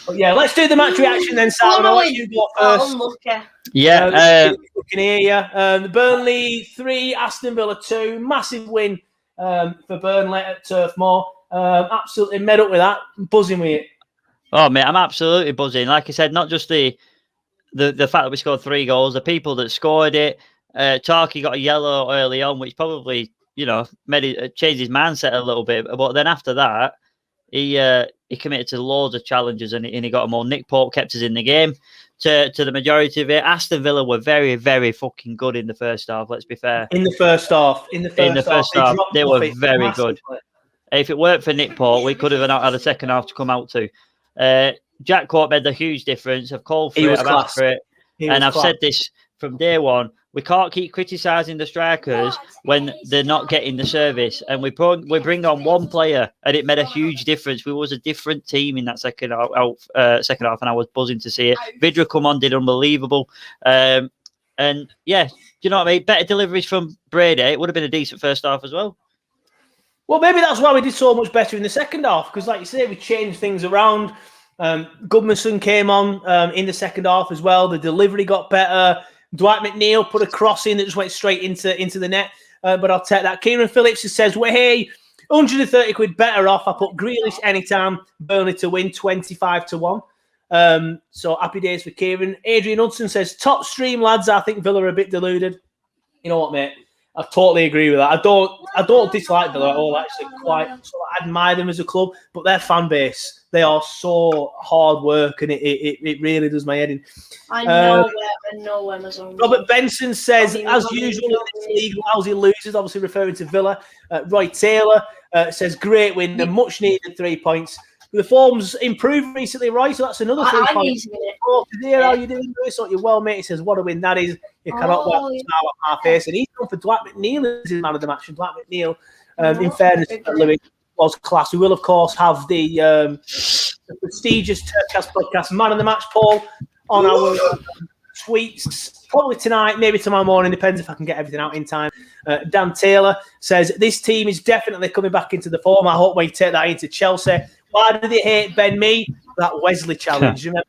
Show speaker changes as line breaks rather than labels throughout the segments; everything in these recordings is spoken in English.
But yeah, let's do the match reaction then, Simon. I'll let you go first.
Unlucky.
Yeah, we can hear you. The Burnley 3, Aston Villa 2. Massive win for Burnley at Turf Moor. Absolutely made up with that. I'm buzzing with it.
Oh, mate, I'm absolutely buzzing. Like I said, not just the fact that we scored 3 goals, the people that scored it. Tarky got a yellow early on, which probably, changed his mindset a little bit. But then after that, he committed to loads of challenges and he got them all. Nick Pope kept us in the game to the majority of it. Aston Villa were very, very fucking good in the first half, let's be fair.
In the first half,
they were very good. If it weren't for Nick Pope, we could have not had a second half to come out to. Jack Court made a huge difference. I've called for it, I've asked for it. And I've said this from day one. We can't keep criticising the strikers when they're not getting the service. And we bring on one player, and it made a huge difference. We was a different team in that second half, and I was buzzing to see it. Vidra come on, did unbelievable. And yeah, do you know what I mean? Better deliveries from Brady. It would have been a decent first half as well.
Well, maybe that's why we did so much better in the second half, because like you say, we changed things around. Goodmanson came on in the second half as well. The delivery got better. Dwight McNeil put a cross in that just went straight into the net. But I'll take that. Kieran Phillips says, well, hey, 130 quid better off. I put Grealish anytime, Burnley to win 25-1. So happy days for Kieran. Adrian Hudson says, top stream, lads. I think Villa are a bit deluded. You know what, mate? I totally agree with that. I don't dislike Villa at all. Actually, I admire them as a club, but their fan base, they are so hard work, and it really does my head in.
I know where my zone.
Robert Benson says, as usual in this league, lousy losers, obviously referring to Villa. Roy Taylor says, great win, and much needed 3 points. The form's improved recently, Roy, so that's another 3 points. Oh, how you doing, Lewis? Thought you're well, mate. He says, what a win that is. You cannot wear a smile on my face. And he's gone for Dwight McNeil as his man of the match. And Dwight McNeil, in fairness to Lewis, was class. We will, of course, have the prestigious TurfCast podcast man of the match poll on our tweets. Probably tonight, maybe tomorrow morning. Depends if I can get everything out in time. Dan Taylor says, this team is definitely coming back into the form. I hope we take that into Chelsea. Why do they hate Ben Mee? That Wesley challenge. Remember,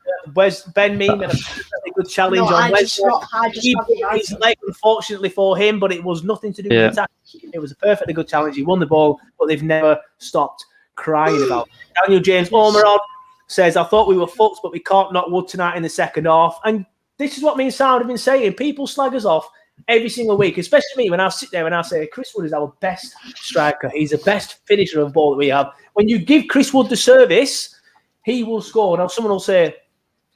Ben Mee made a really good challenge on Wesley. He broke his leg, unfortunately for him, but it was nothing to do with the attack. It was a perfectly good challenge. He won the ball, but they've never stopped crying about it. Daniel James Ormerod says, I thought we were fucked, but we can't knock wood tonight in the second half. And this is what me and Sam have been saying. People slag us off every single week, especially me when I sit there and I say Chris Wood is our best striker. He's the best finisher of ball that we have. When you give Chris Wood the service, he will score. Now, someone will say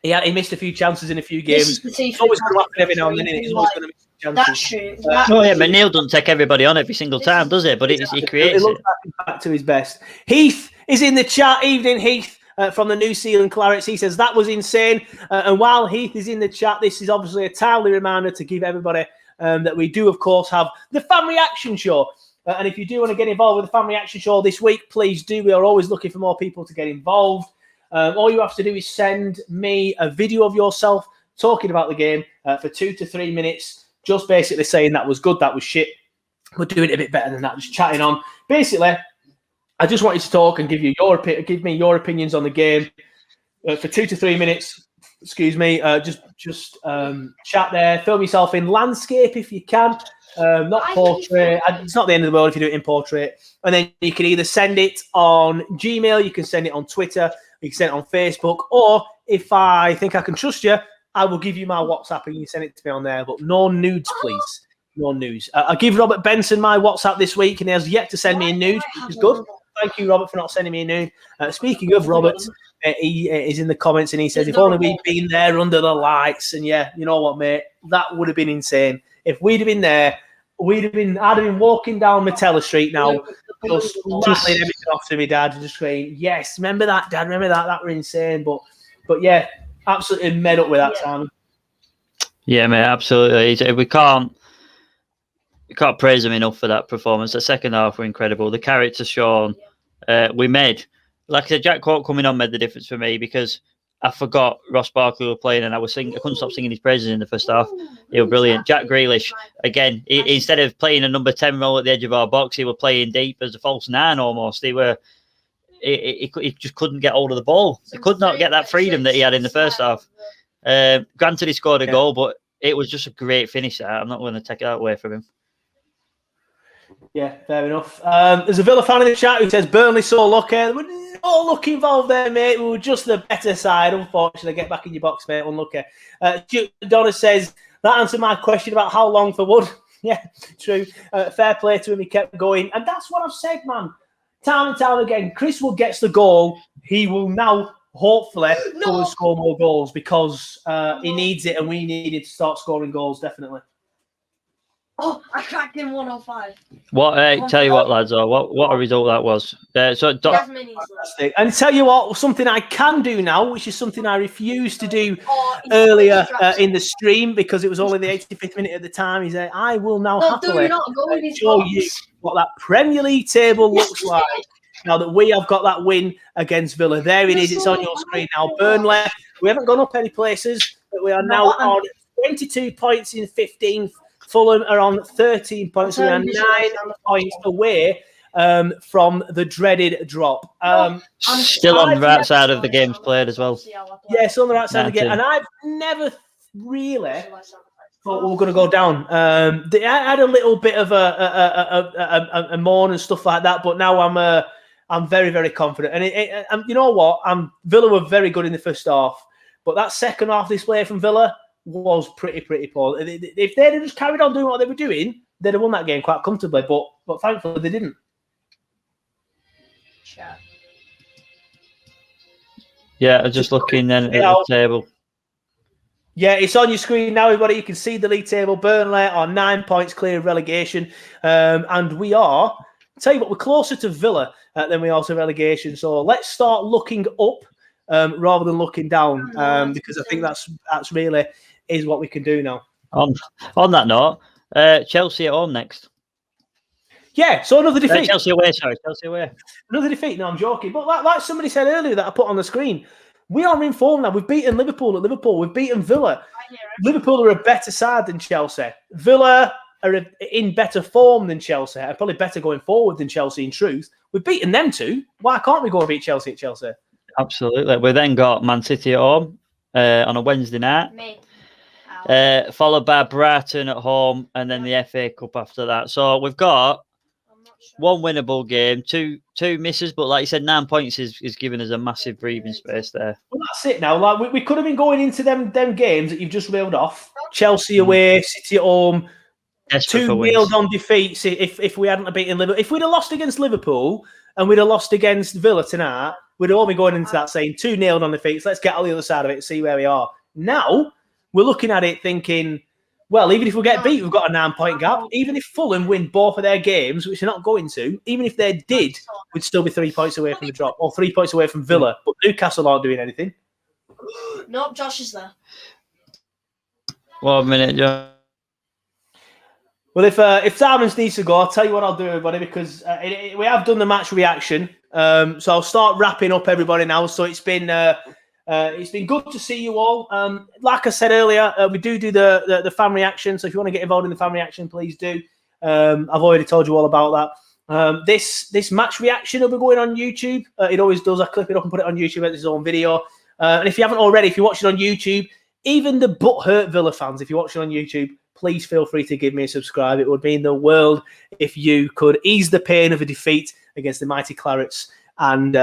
he missed a few chances in a few games. It's always going to happen every now and then. He's always going to miss chances.
That's true.
But Neil doesn't take everybody on every single time, does it? But he creates it.
Looks back to his best. Heath is in the chat. Evening, Heath. From the New Zealand Clarets, he says that was insane. And while Heath is in the chat, this is obviously a timely reminder to give everybody that we do, of course, have the fan reaction show. And if you do want to get involved with the fan reaction show this week, please do. We are always looking for more people to get involved. All you have to do is send me a video of yourself talking about the game for 2 to 3 minutes, just basically saying that was good, that was shit. We're doing it a bit better than that, just chatting on. Basically, I just wanted to talk and give me your opinions on the game for 2 to 3 minutes. Excuse me. Just chat there. Film yourself in landscape if you can. Not portrait. It's not the end of the world if you do it in portrait. And then you can either send it on Gmail, you can send it on Twitter, you can send it on Facebook, or if I think I can trust you, I will give you my WhatsApp and you send it to me on there. But no nudes, please. No nudes. I give Robert Benson my WhatsApp this week, and he has yet to send me a nude, which is good. Thank you, Robert, for not sending me a nude. Speaking of Robert, he is in the comments and he says, if only we'd been there under the lights. And yeah, you know what, mate? That would have been insane. If we'd have been there, I'd have been walking down Matella Street now, just rattling everything off to me, Dad, just saying, yes, remember that, Dad, remember that? That were insane. But yeah, absolutely made up with that, Simon.
Yeah, mate, absolutely. We can't praise him enough for that performance. The second half were incredible. The character Sean, we made. Like I said, Jack Cork coming on made the difference for me because I forgot Ross Barkley were playing and I couldn't stop singing his praises in the first half. He was brilliant. Jack Grealish, again, instead of playing a number 10 role at the edge of our box, he was playing deep as a false 9 almost. he just couldn't get hold of the ball. He could not get that freedom that he had in the first half. Granted, he scored a goal, but it was just a great finish. I'm not going to take that away from him.
Yeah, fair enough. There's a Villa fan in the chat who says Burnley so lucky. There were no luck involved there, mate. We were just the better side. Unfortunately, get back in your box, mate. Unlucky. Donna says that answered my question about how long for Wood. Yeah, true. Fair play to him. He kept going, and that's what I've said, man. Time and time again, Chris Wood gets the goal. He will now hopefully go and score more goals because he needs it, and we needed to start scoring goals definitely.
Oh, I cracked in 105.
What? Tell you what, lads, what a result that was.
And tell you what, something I can do now, which is something I refused to do earlier in the stream because it was only the 85th minute at the time. He said, I will now happily show you what that Premier League table looks like now that we have got that win against Villa. There it is. It's on your screen now. Burnley, we haven't gone up any places, but we are now on 22 points in 15th. Fulham are on 13 points. We are 9 points away from the dreaded drop.
Still on the right side of the games played as well.
Yeah, still on the right side of the game. And I've never really thought we were going to go down. I had a little bit of a mourn and stuff like that, but now I'm very, very confident. And you know what? Villa were very good in the first half, but that second half display from Villa was pretty poor. If they'd have just carried on doing what they were doing, they'd have won that game quite comfortably. But thankfully they didn't.
Yeah, I'm just looking then at the table.
Yeah, it's on your screen now, everybody. You can see the league table. Burnley are 9 points clear of relegation, and we are. I'll tell you what, we're closer to Villa than we are to relegation. So let's start looking up rather than looking down, because I think that's really is what we can do now.
On that note, Chelsea at home next.
Yeah, so another defeat.
Chelsea away, sorry. Chelsea away.
Another defeat. No, I'm joking. But like somebody said earlier that I put on the screen, we are in form now. We've beaten Liverpool at Liverpool. We've beaten Villa. Liverpool are a better side than Chelsea. Villa are in better form than Chelsea. Are probably better going forward than Chelsea, in truth. We've beaten them too. Why can't we go and beat Chelsea at Chelsea?
Absolutely. We then got Man City at home on a Wednesday night. Followed by Brighton at home and then the FA Cup after that. So we've got one winnable game, two misses, but like you said, 9 points is giving us a massive breathing space there. Well,
that's it now. Like we could have been going into them games that you've just reeled off. Chelsea away, City at home, 2-0 on defeats. If we hadn't beaten Liverpool, if we'd have lost against Liverpool and we'd have lost against Villa tonight, we'd all be going into that saying 2-0 on defeats. Let's get on the other side of it and see where we are. Now we're looking at it thinking, well, even if we get beat, we've got a 9-point gap. Even if Fulham win both of their games, which they're not going to, even if they did, we'd still be 3 points away from the drop, or 3 points away from Villa. But Newcastle aren't doing anything.
Nope, Josh is there.
1 minute, John.
Well, if Simons needs to go, I'll tell you what I'll do, everybody, because we have done the match reaction. So I'll start wrapping up everybody now. So it's been good to see you all. Like I said earlier, we do the fan reaction. So if you want to get involved in the fan reaction, please do. I've already told you all about that. This match reaction will be going on YouTube. It always does. I clip it up and put it on YouTube as its own video. And if you haven't already, if you're watching on YouTube, even the butthurt Villa fans, if you're watching on YouTube, please feel free to give me a subscribe. It would mean the world if you could ease the pain of a defeat against the mighty Clarets and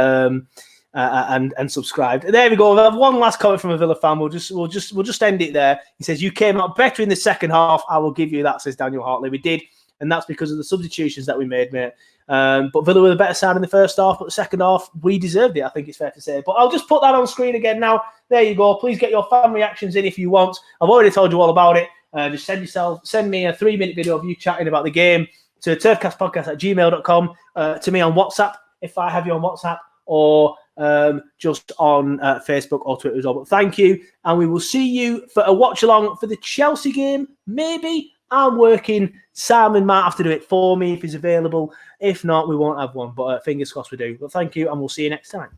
subscribed. There we go. I have one last comment from a Villa fan. We'll just end it there. He says, "You came out better in the second half. I will give you that," says Daniel Hartley. We did, and that's because of the substitutions that we made, mate. But Villa were the better side in the first half, but the second half, we deserved it, I think it's fair to say. But I'll just put that on screen again now. There you go. Please get your fan reactions in if you want. I've already told you all about it. Just send me a 3-minute video of you chatting about the game to turfcastpodcast@gmail.com, to me on WhatsApp if I have you on WhatsApp, or just on Facebook or Twitter as well. But thank you, and we will see you for a watch along for the Chelsea game. Maybe I'm working. Simon might have to do it for me if he's available. If not, we won't have one. But fingers crossed we do. But thank you, and we'll see you next time.